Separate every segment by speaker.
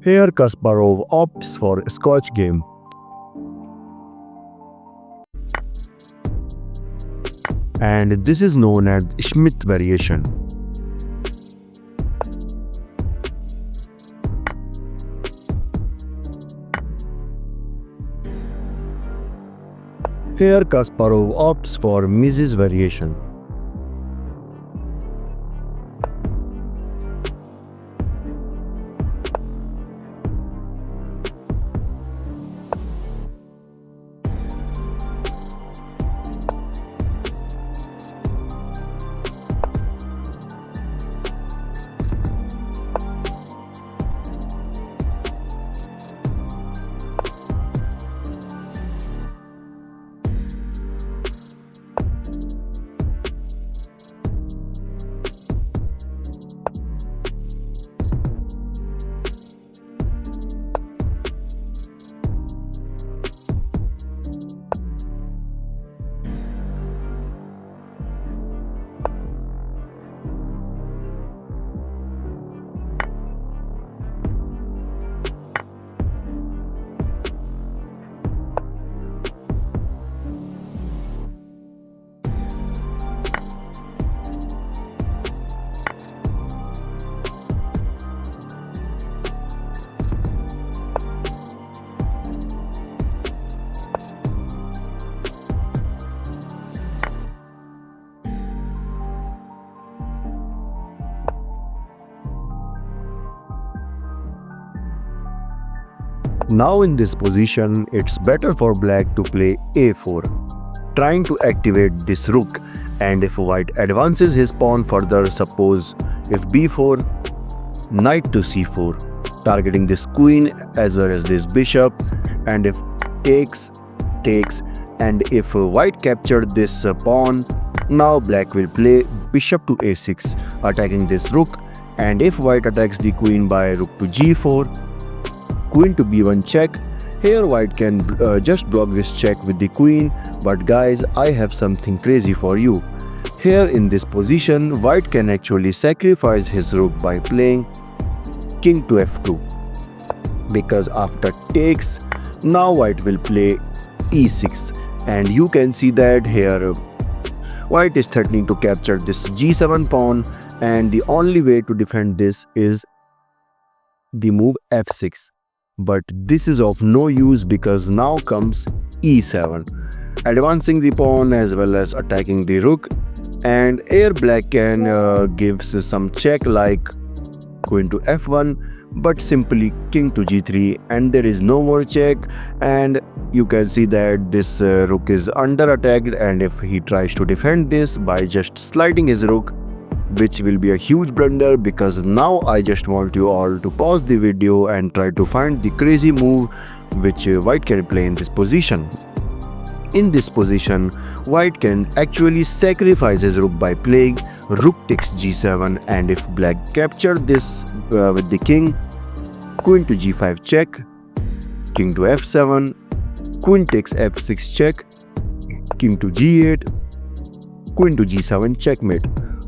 Speaker 1: Here Kasparov opts for a Scotch game. And this is known as Schmidt variation. Here Kasparov opts for Mises variation. Now in this position, it's better for black to play a4, trying to activate this rook, and if white advances his pawn further, suppose if b4, knight to c4, targeting this queen as well as this bishop, and if takes, and if white captured this pawn, now black will play bishop to a6, attacking this rook, and if white attacks the queen by rook to g4, queen to b1 check. Here white can just block this check with the queen, but guys, I have something crazy for you. Here in this position, white can actually sacrifice his rook by playing king to f2, because after takes, now white will play e6, and you can see that here white is threatening to capture this g7 pawn, and the only way to defend this is the move f6. But this is of no use because now comes e7, advancing the pawn as well as attacking the rook, and here black can give some check like queen to f1, but simply king to g3, and there is no more check, and you can see that this rook is under attacked, and if he tries to defend this by just sliding his rook, which will be a huge blunder, because now I just want you all to pause the video and try to find the crazy move which white can play in this position. In this position, white can actually sacrifice his rook by playing rook takes g7, and if black capture this with the king, queen to g5 check, king to f7, queen takes f6 check, king to g8, queen to g7 checkmate.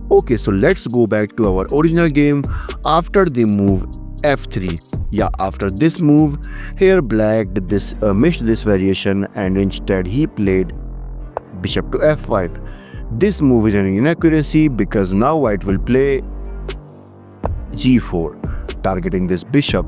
Speaker 1: Okay, so let's go back to our original game after the move f3. Yeah, after this move, here black did this missed this variation, and instead he played bishop to f5. This move is an inaccuracy because now white will play g4, targeting this bishop.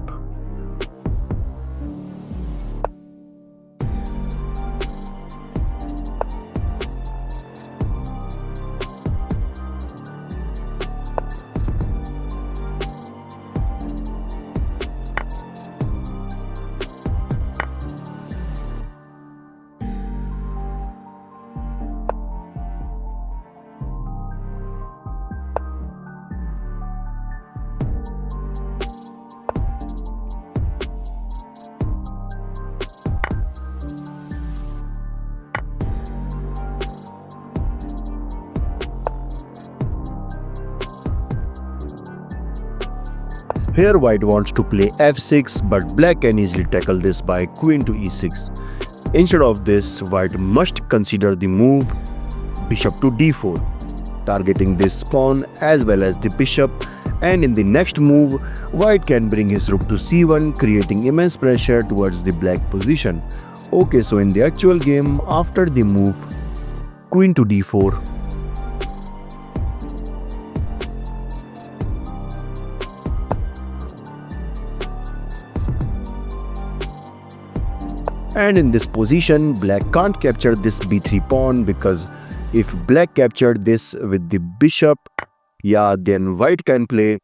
Speaker 1: Here white wants to play f6, but black can easily tackle this by queen to e6. Instead of this, white must consider the move bishop to d4, targeting this pawn as well as the bishop, And in the next move, white can bring his rook to c1, creating immense pressure towards the black position. Okay, so in the actual game, after the move queen to d4, and in this position, black can't capture this b3 pawn, because if black captured this with the bishop, yeah, then white can play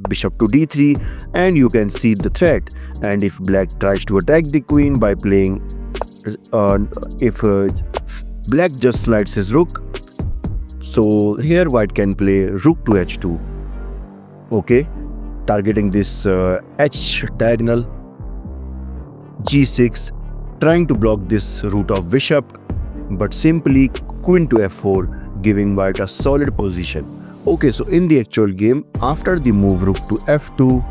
Speaker 1: bishop to d3 and you can see the threat. And if black tries to attack the queen by playing, if black just slides his rook, so here white can play rook to h2, okay, targeting this h diagonal, g6, trying to block this route of bishop, but simply queen to f4, giving white a solid position. Okay, so in the actual game, after the move rook to f2,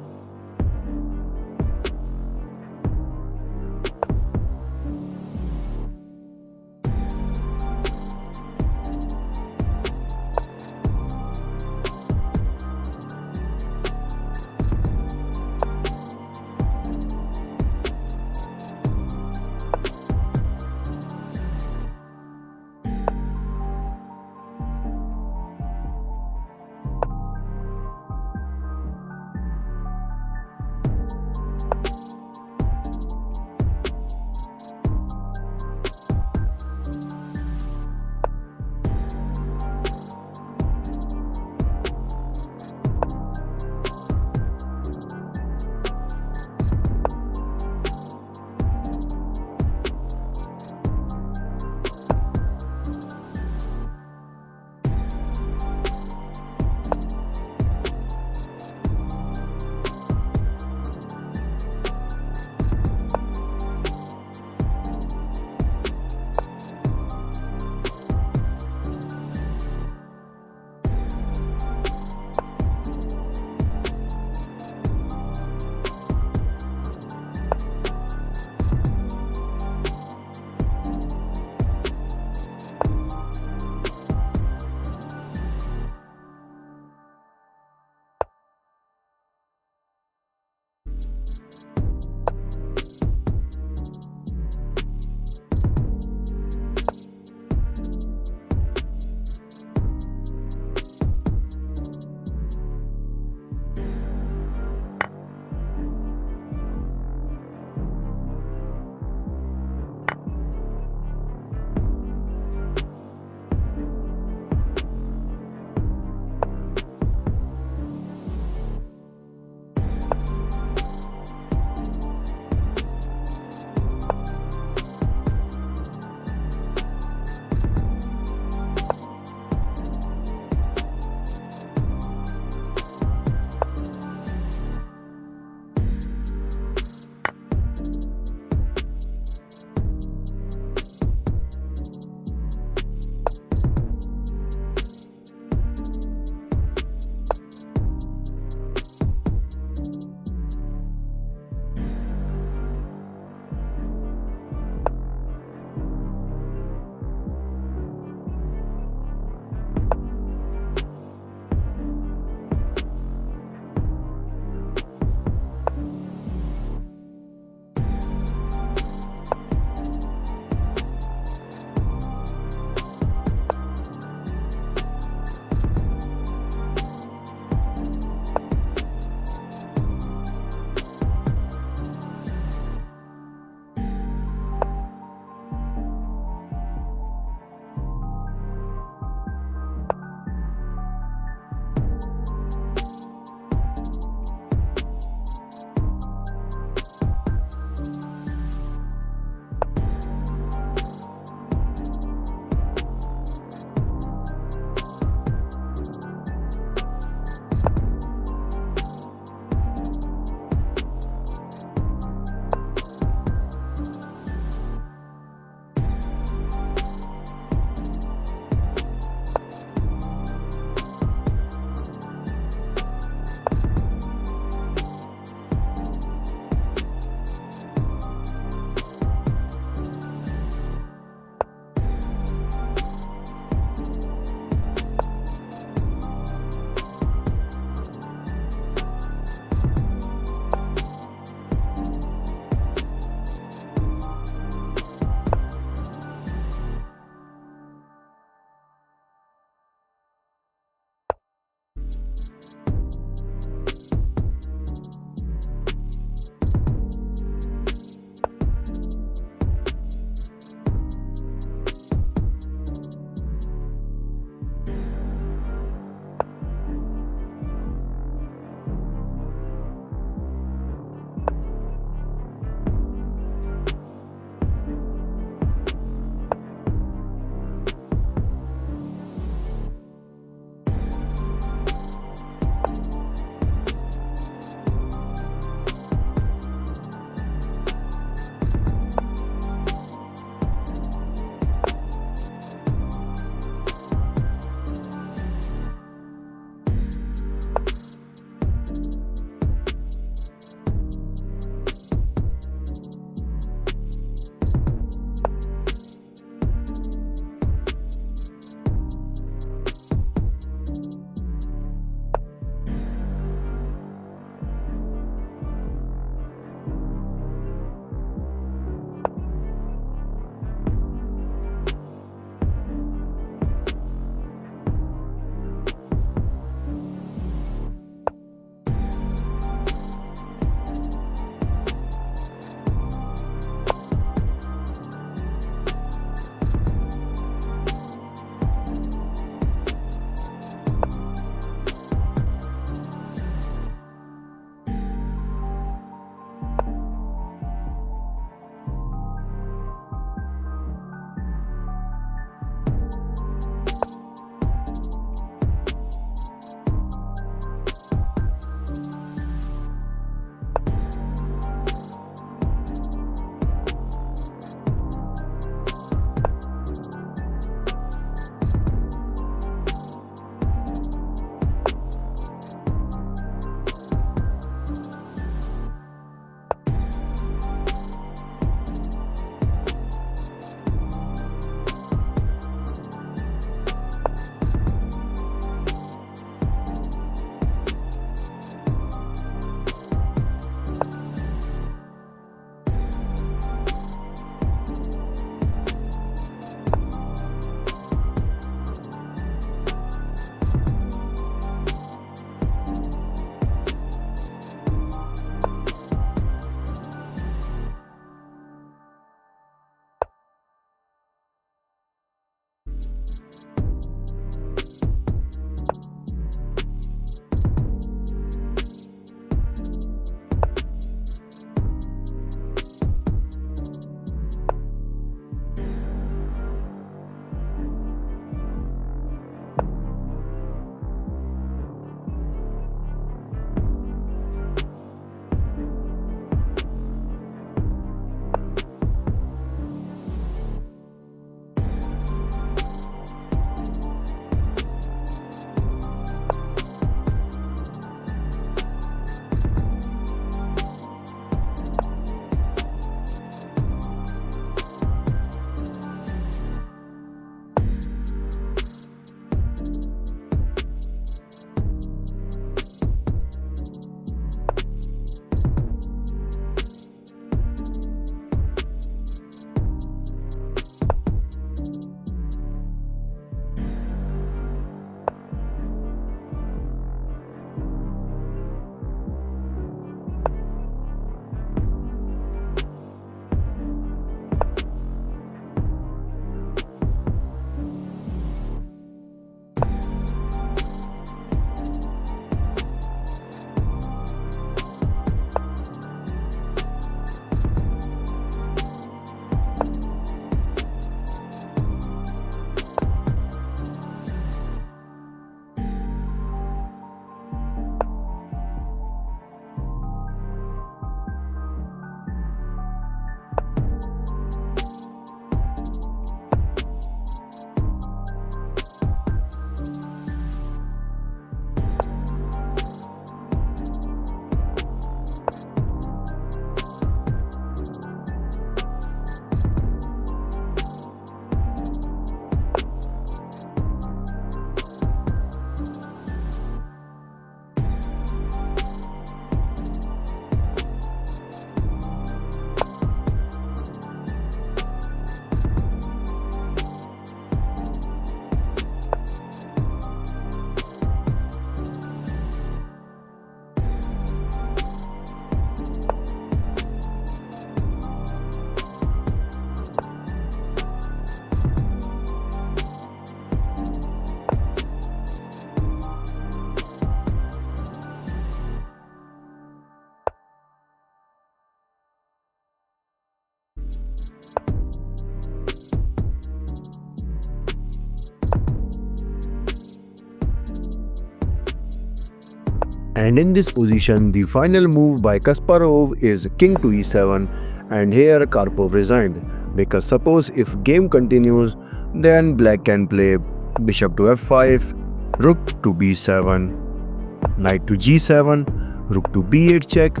Speaker 1: And in this position, the final move by Kasparov is king to e7, and here Karpov resigned, because suppose if game continues, then black can play bishop to f5, rook to b7, knight to g7, rook to b8 check,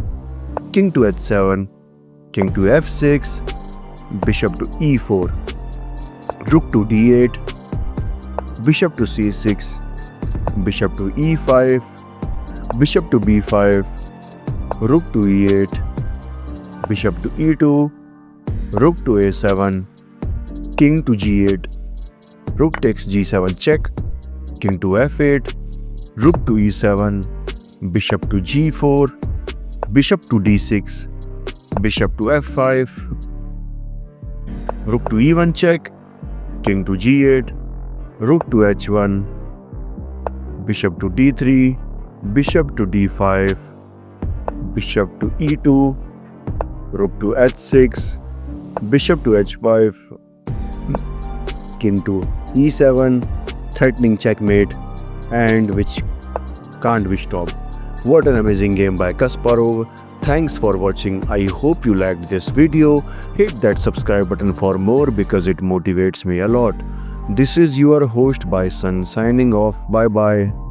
Speaker 1: king to h7, king to f6, bishop to e4, rook to d8, bishop to c6, bishop to e5, bishop to b5, rook to e8, bishop to e2, rook to a7, king to g8, rook takes g7 check, king to f8, rook to e7, bishop to g4, bishop to d6, bishop to f5, rook to e1 check, king to g8, rook to h1, bishop to d3, bishop to d5, bishop to e2, rook to h6, bishop to h5, king to e7, threatening checkmate, and which can't be stopped. What an amazing game by Kasparov. Thanks for watching. I hope you liked this video. Hit that subscribe button for more because it motivates me a lot. This is your host Bison signing off. Bye bye.